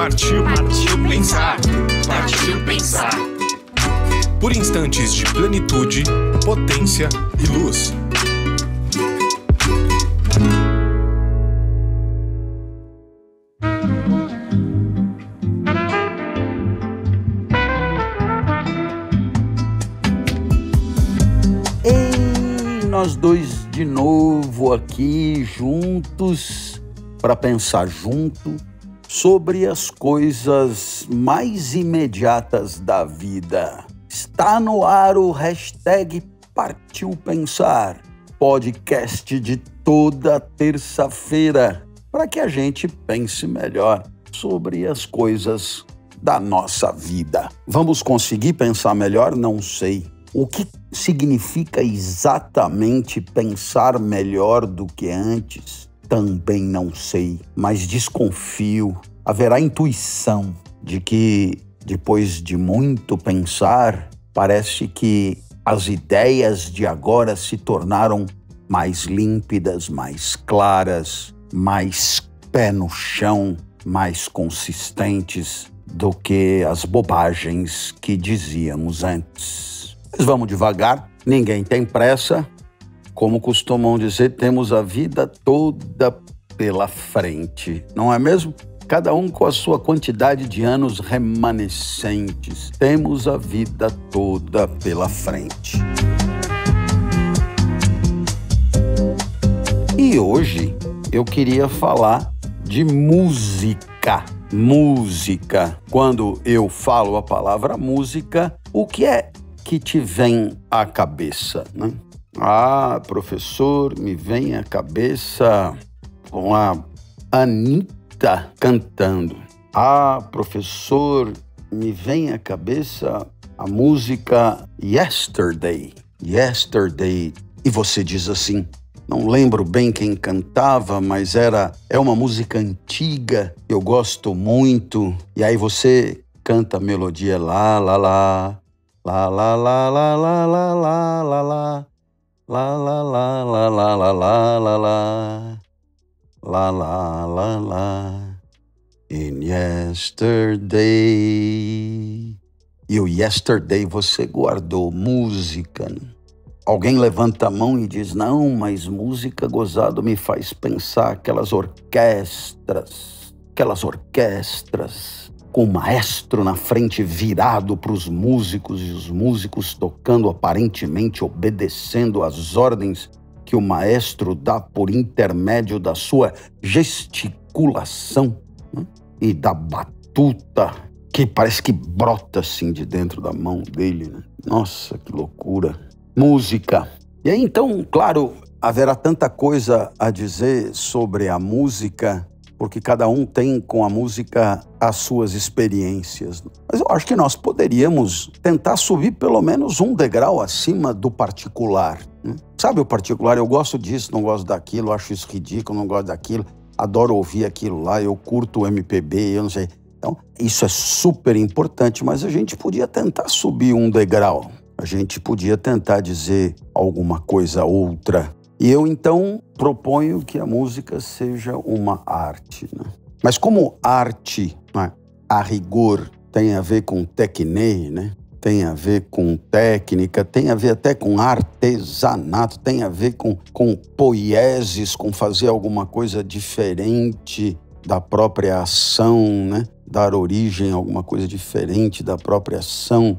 Partiu pensar. Partiu pensar. Por instantes de plenitude, potência e luz. Ei, nós dois de novo aqui juntos para pensar junto sobre as coisas mais imediatas da vida. Está no ar o hashtag Partiu Pensar, podcast de toda terça-feira, para que a gente pense melhor sobre as coisas da nossa vida. Vamos conseguir pensar melhor? Não sei. O que significa exatamente pensar melhor do que antes? Também não sei, mas desconfio. Haverá intuição de que, depois de muito pensar, parece que as ideias de agora se tornaram mais límpidas, mais claras, mais pé no chão, mais consistentes do que as bobagens que dizíamos antes. Mas vamos devagar, ninguém tem pressa. Como costumam dizer, temos a vida toda pela frente, não é mesmo? Cada um com a sua quantidade de anos remanescentes. Temos a vida toda pela frente. E hoje eu queria falar de música. Música. Quando eu falo a palavra música, o que é que te vem à cabeça, né? Ah, professor, me vem à cabeça com a Anitta cantando. Ah, professor, me vem à cabeça a música Yesterday. Yesterday. E você diz assim, não lembro bem quem cantava, mas é uma música antiga, eu gosto muito. E aí você canta a melodia lá, lá, lá, lá, lá, lá, lá, lá, lá, lá, lá, lá. La la la la la la la la la la la la la in yesterday. E o yesterday você guardou música, né? Alguém levanta a mão e diz, não, mas música gozado me faz pensar aquelas orquestras com o maestro na frente virado para os músicos e os músicos tocando aparentemente obedecendo às ordens que o maestro dá por intermédio da sua gesticulação, né? E da batuta que parece que brota assim de dentro da mão dele, né? Nossa, que loucura! Música. E aí então, claro, haverá tanta coisa a dizer sobre a música, porque cada um tem com a música as suas experiências. Mas eu acho que nós poderíamos tentar subir pelo menos um degrau acima do particular, né? Sabe o particular? Eu gosto disso, não gosto daquilo, acho isso ridículo, não gosto daquilo, adoro ouvir aquilo lá, eu curto o MPB, eu não sei. Então, isso é super importante, mas a gente podia tentar subir um degrau. A gente podia tentar dizer alguma coisa outra. E eu, então, proponho que a música seja uma arte, né? Mas como arte, né, a rigor, tem a ver com tecne, né? Tem a ver com técnica, tem a ver até com artesanato, tem a ver com poieses, com fazer alguma coisa diferente da própria ação, né? Dar origem a alguma coisa diferente da própria ação.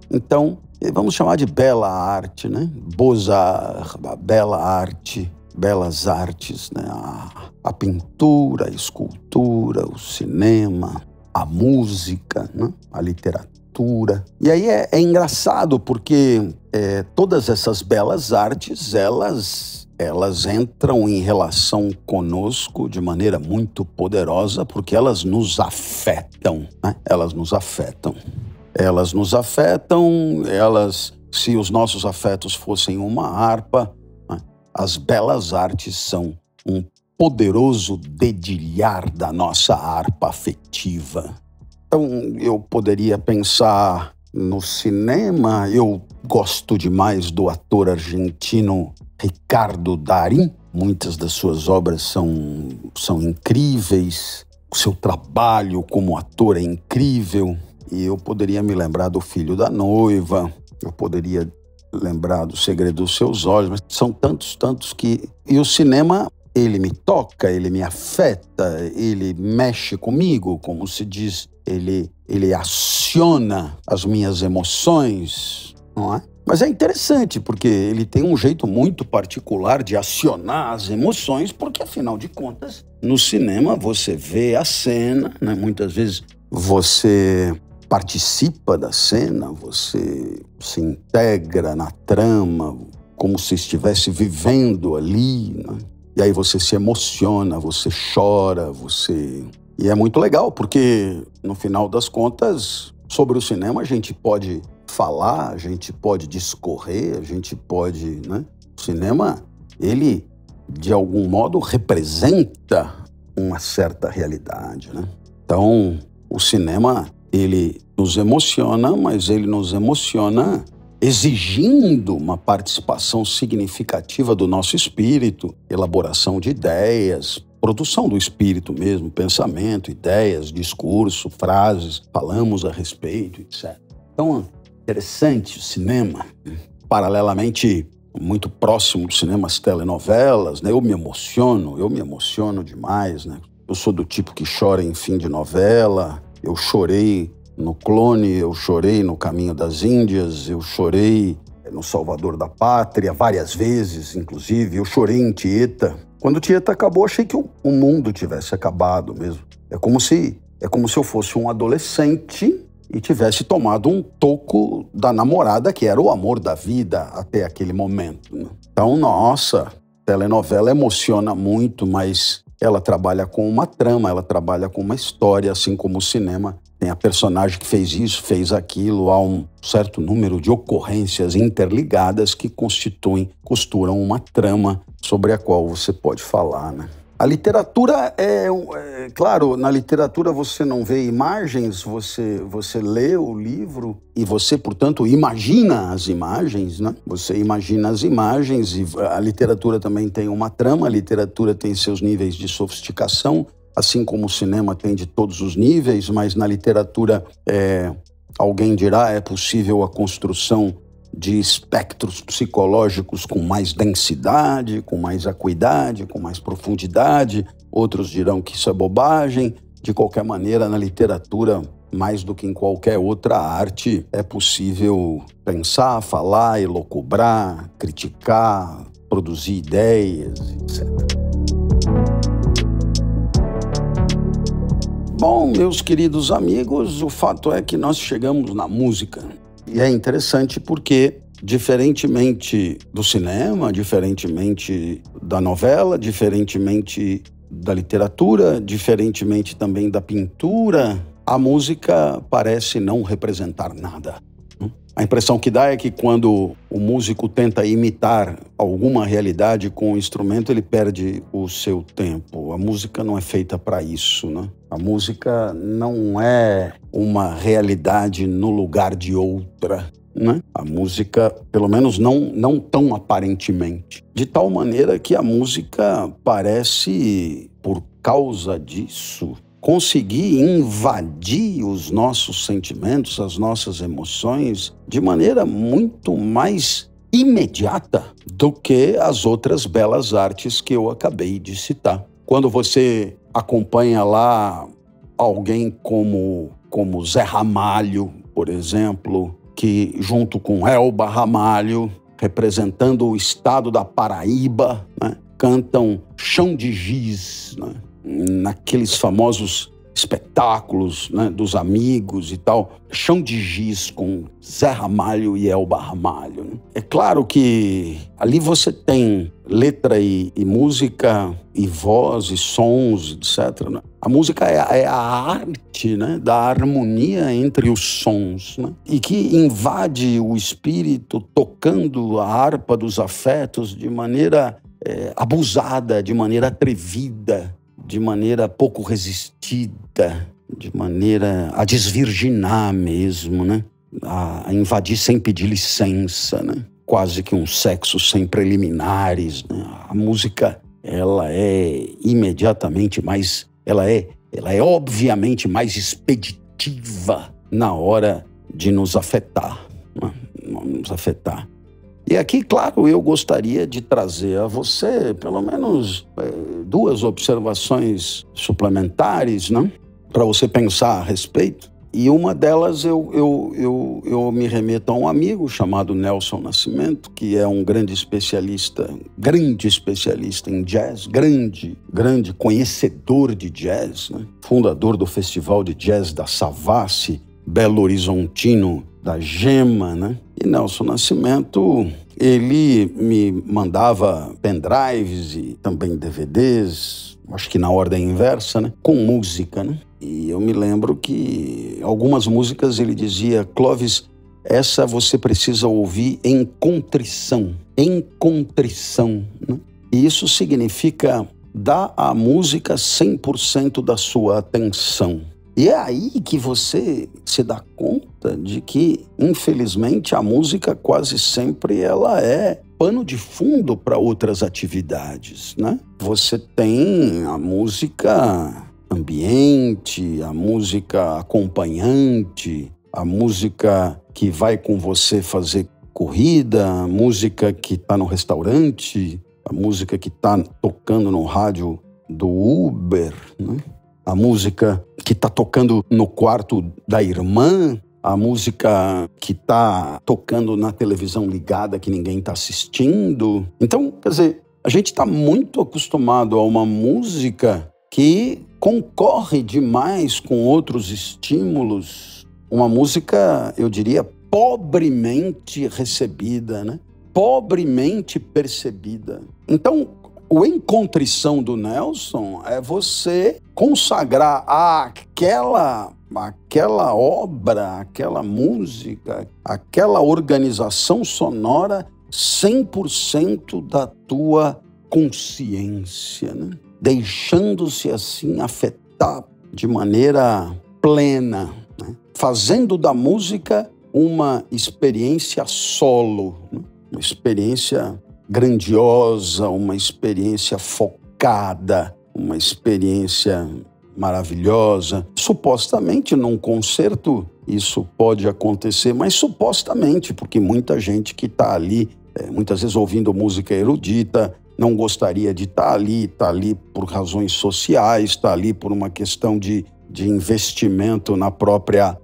Então, vamos chamar de bela arte, né? Beaux-Arts, a bela arte, belas artes, né? A pintura, a escultura, o cinema, a música, né? A literatura. E aí é engraçado porque todas essas belas artes, elas entram em relação conosco de maneira muito poderosa porque elas nos afetam, né? Elas nos afetam. Se os nossos afetos fossem uma harpa, né, as belas artes são um poderoso dedilhar da nossa harpa afetiva. Então, eu poderia pensar no cinema, eu gosto demais do ator argentino Ricardo Darín, muitas das suas obras são incríveis. o seu trabalho como ator é incrível. E eu poderia me lembrar do Filho da Noiva, eu poderia lembrar do Segredo dos Seus Olhos, mas são tantos que... E o cinema, ele me toca, ele me afeta, ele mexe comigo, como se diz, ele aciona as minhas emoções, não é? Mas é interessante, porque ele tem um jeito muito particular de acionar as emoções, porque, afinal de contas, no cinema você vê a cena, né? Muitas vezes você participa da cena, você se integra na trama, como se estivesse vivendo ali, né? E aí você se emociona, você chora, E é muito legal, porque, no final das contas, sobre o cinema a gente pode falar, a gente pode discorrer, a gente pode, né? O cinema, ele, de algum modo, representa uma certa realidade, né? Então, o cinema, ele nos emociona, mas ele nos emociona exigindo uma participação significativa do nosso espírito, elaboração de ideias, produção do espírito mesmo, pensamento, ideias, discurso, frases, falamos a respeito, etc. Então, interessante o cinema, paralelamente muito próximo do cinema, as telenovelas, né? Eu me emociono demais, né? Eu sou do tipo que chora em fim de novela, eu chorei no Clone, eu chorei no Caminho das Índias, eu chorei no Salvador da Pátria, várias vezes, inclusive, eu chorei em Tieta. Quando Tieta acabou, achei que o mundo tivesse acabado mesmo. É como se eu fosse um adolescente e tivesse tomado um toco da namorada, que era o amor da vida até aquele momento, né? Então, nossa, telenovela emociona muito, mas ela trabalha com uma trama, ela trabalha com uma história, assim como o cinema. Tem a personagem que fez isso, fez aquilo, há um certo número de ocorrências interligadas que costuram uma trama sobre a qual você pode falar, né? A literatura claro, na literatura você não vê imagens, você lê o livro e você, portanto, imagina as imagens, né? Você imagina as imagens e a literatura também tem uma trama, a literatura tem seus níveis de sofisticação, assim como o cinema tem de todos os níveis, mas na literatura, alguém dirá, é possível a construção de espectros psicológicos com mais densidade, com mais acuidade, com mais profundidade. Outros dirão que isso é bobagem. De qualquer maneira, na literatura, mais do que em qualquer outra arte, é possível pensar, falar, elocubrar, criticar, produzir ideias, etc. Bom, meus queridos amigos, o fato é que nós chegamos na música. E é interessante porque, diferentemente do cinema, diferentemente da novela, diferentemente da literatura, diferentemente também da pintura, a música parece não representar nada. A impressão que dá é que quando o músico tenta imitar alguma realidade com o instrumento, ele perde o seu tempo. A música não é feita para isso, né? A música não é uma realidade no lugar de outra, né? A música, pelo menos não tão aparentemente. De tal maneira que a música parece, por causa disso, conseguir invadir os nossos sentimentos, as nossas emoções, de maneira muito mais imediata do que as outras belas artes que eu acabei de citar. Quando você acompanha lá alguém como Zé Ramalho, por exemplo, que junto com Elba Ramalho, representando o estado da Paraíba, né, cantam Chão de Giz, né, naqueles famosos espetáculos, né, dos amigos e tal, Chão de Giz com Zé Ramalho e Elba Ramalho, né? É claro que ali você tem letra e música e voz e sons, etc, né? A música é a arte, né, da harmonia entre os sons, né? E que invade o espírito tocando a harpa dos afetos de maneira abusada, de maneira atrevida, de maneira pouco resistida, de maneira a desvirginar mesmo, né? A invadir sem pedir licença, né? Quase que um sexo sem preliminares, né? A música, ela é imediatamente mais... Ela é ela é obviamente mais expeditiva na hora de nos afetar, né? Nos afetar. E aqui, claro, eu gostaria de trazer a você pelo menos duas observações suplementares, né? Para você pensar a respeito. E uma delas eu me remeto a um amigo chamado Nelson Nascimento, que é um grande especialista em jazz, grande conhecedor de jazz, né? Fundador do Festival de Jazz da Savassi, Belo Horizontino da Gema, né? E Nelson Nascimento, ele me mandava pendrives e também DVDs, acho que na ordem inversa, né? Com música, né? E eu me lembro que algumas músicas ele dizia: Clóvis, essa você precisa ouvir em contrição, né? E isso significa dar à música 100% da sua atenção. E é aí que você se dá conta de que, infelizmente, a música quase sempre ela é pano de fundo para outras atividades, né? Você tem a música ambiente, a música acompanhante, a música que vai com você fazer corrida, a música que está no restaurante, a música que está tocando no rádio do Uber, né? A música que está tocando no quarto da irmã, a música que está tocando na televisão ligada que ninguém está assistindo. Então, quer dizer, a gente está muito acostumado a uma música que concorre demais com outros estímulos. Uma música, eu diria, pobremente recebida, né? Pobremente percebida. Então, o Em Contrição do Nelson é você consagrar aquela obra, aquela música, aquela organização sonora 100% da tua consciência, né? Deixando-se assim afetar de maneira plena, né? Fazendo da música uma experiência solo, né? Uma experiência grandiosa, uma experiência focada, uma experiência maravilhosa. Supostamente, num concerto, isso pode acontecer, mas supostamente, porque muita gente que está ali, muitas vezes ouvindo música erudita, não gostaria de estar ali por razões sociais, está ali por uma questão de investimento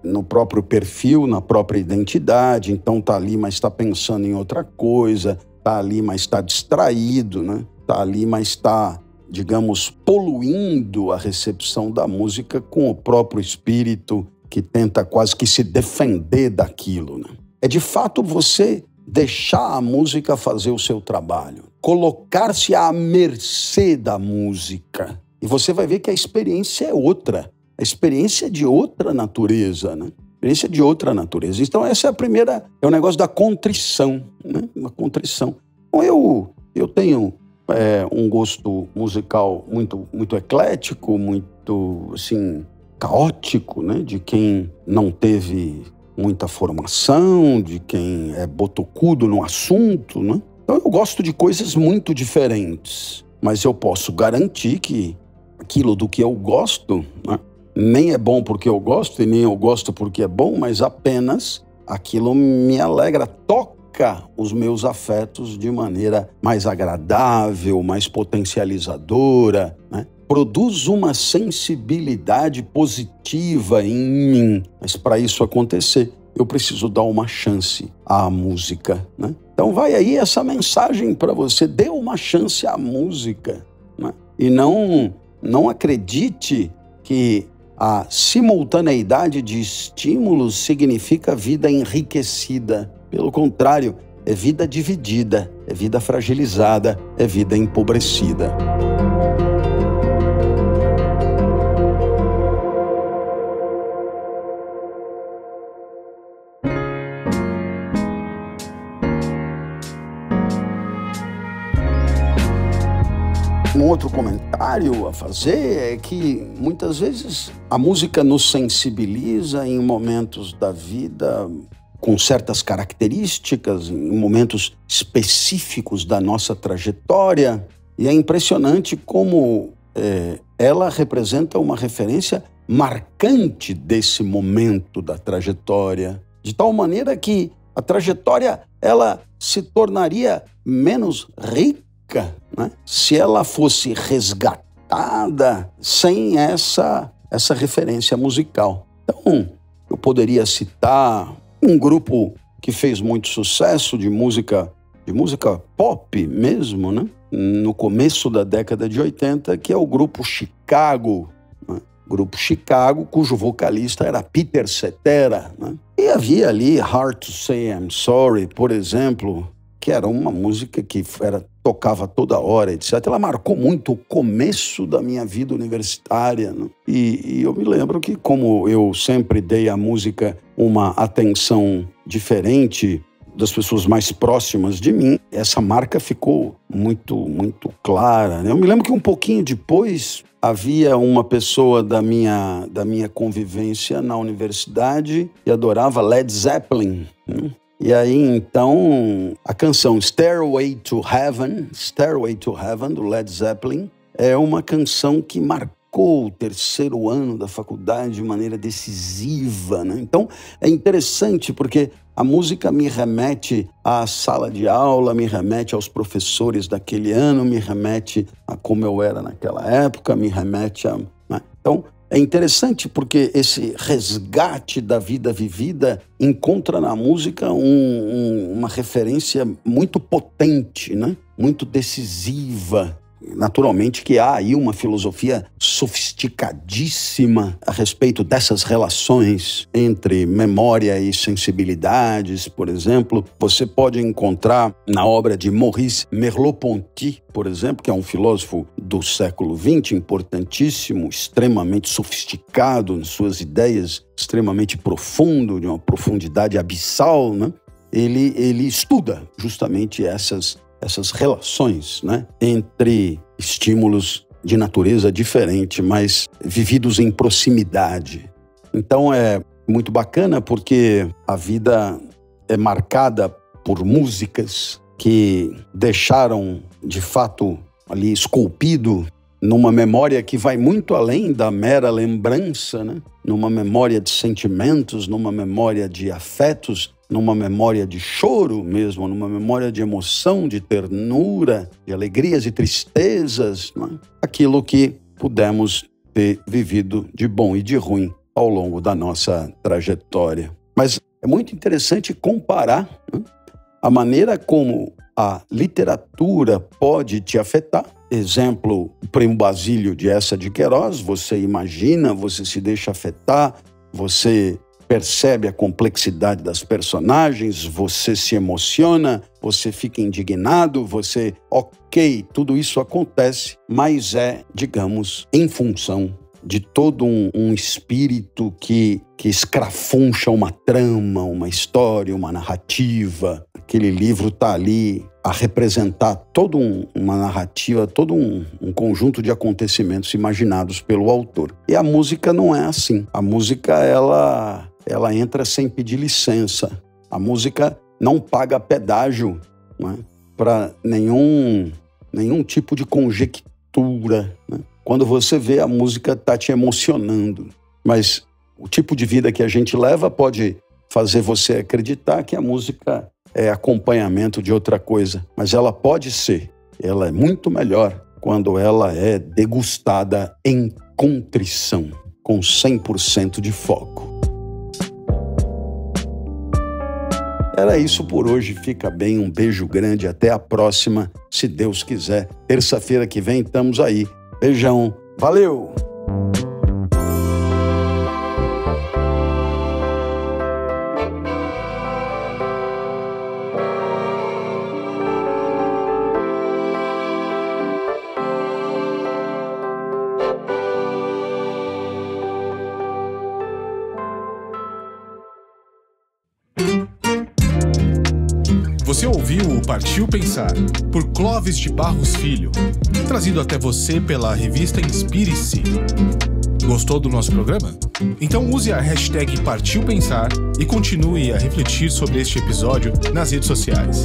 no próprio perfil, na própria identidade, então está ali, mas está pensando em outra coisa, está ali, mas está distraído, né? Está ali, mas está, digamos, poluindo a recepção da música com o próprio espírito que tenta quase que se defender daquilo, né? É de fato você deixar a música fazer o seu trabalho, colocar-se à mercê da música. E você vai ver que a experiência é outra. A experiência é de outra natureza, né? Experiência de outra natureza. Então essa é a primeira, é o negócio da contrição, né? Uma contrição. Então eu tenho um gosto musical muito eclético, muito assim caótico, né? De quem não teve muita formação, de quem é botocudo no assunto, né? Então eu gosto de coisas muito diferentes, mas eu posso garantir que aquilo do que eu gosto, né? Nem é bom porque eu gosto e nem eu gosto porque é bom, mas apenas aquilo me alegra, toca os meus afetos de maneira mais agradável, mais potencializadora, né? Produz uma sensibilidade positiva em mim. Mas para isso acontecer, eu preciso dar uma chance à música, né? Então vai aí essa mensagem para você, dê uma chance à música, né? E não acredite que a simultaneidade de estímulos significa vida enriquecida. Pelo contrário, é vida dividida, é vida fragilizada, é vida empobrecida. Um outro comentário a fazer é que muitas vezes a música nos sensibiliza em momentos da vida com certas características, em momentos específicos da nossa trajetória. E é impressionante como ela representa uma referência marcante desse momento da trajetória, de tal maneira que a trajetória ela se tornaria menos rica, né, se ela fosse resgatada sem essa referência musical. Então, eu poderia citar um grupo que fez muito sucesso de música pop mesmo, né? No começo da década de 80, que é o grupo Chicago, né? Grupo Chicago, cujo vocalista era Peter Cetera, né? E havia ali Hard to Say I'm Sorry, por exemplo, que era uma música que tocava toda hora, etc. Ela marcou muito o começo da minha vida universitária, né? E eu me lembro que, como eu sempre dei à música uma atenção diferente das pessoas mais próximas de mim, essa marca ficou muito, muito clara, né? Eu me lembro que um pouquinho depois havia uma pessoa da minha convivência na universidade que adorava Led Zeppelin, né? E aí, então, a canção Stairway to Heaven, do Led Zeppelin, é uma canção que marcou o terceiro ano da faculdade de maneira decisiva, né? Então, é interessante porque a música me remete à sala de aula, me remete aos professores daquele ano, me remete a como eu era naquela época, me remete a... né? Então, é interessante porque esse resgate da vida vivida encontra na música uma referência muito potente, né? Muito decisiva. Naturalmente que há aí uma filosofia sofisticadíssima a respeito dessas relações entre memória e sensibilidades, por exemplo. Você pode encontrar na obra de Maurice Merleau-Ponty, por exemplo, que é um filósofo do século XX, importantíssimo, extremamente sofisticado em suas ideias, extremamente profundo, de uma profundidade abissal, né? Ele estuda justamente essas relações, né, entre estímulos de natureza diferente, mas vividos em proximidade. Então é muito bacana porque a vida é marcada por músicas que deixaram, de fato, ali esculpido numa memória que vai muito além da mera lembrança, né? Numa memória de sentimentos, numa memória de afetos, numa memória de choro mesmo, numa memória de emoção, de ternura, de alegrias e tristezas, né? Aquilo que pudemos ter vivido de bom e de ruim ao longo da nossa trajetória. Mas é muito interessante comparar, né, a maneira como a literatura pode te afetar. Exemplo, o Primo Basílio de Eça de Queiroz, você imagina, você se deixa afetar, você percebe a complexidade das personagens, você se emociona, você fica indignado, ok, tudo isso acontece, mas é, digamos, em função de todo um espírito que escrafuncha uma trama, uma história, uma narrativa. Aquele livro está ali a representar toda uma narrativa, todo um conjunto de acontecimentos imaginados pelo autor. E a música não é assim. A música, ela entra sem pedir licença. A música não paga pedágio, né, para nenhum tipo de conjectura, né? Quando você vê, a música está te emocionando. Mas o tipo de vida que a gente leva pode fazer você acreditar que a música é acompanhamento de outra coisa. Mas ela pode ser. Ela é muito melhor quando ela é degustada em contrição, com 100% de foco. Era isso por hoje. Fica bem, um beijo grande. Até a próxima, se Deus quiser. Terça-feira que vem estamos aí. Beijão. Valeu! Você ouviu o Partiu Pensar, por Clóvis de Barros Filho, trazido até você pela revista Inspire-se. Gostou do nosso programa? Então use a hashtag Partiu Pensar e continue a refletir sobre este episódio nas redes sociais.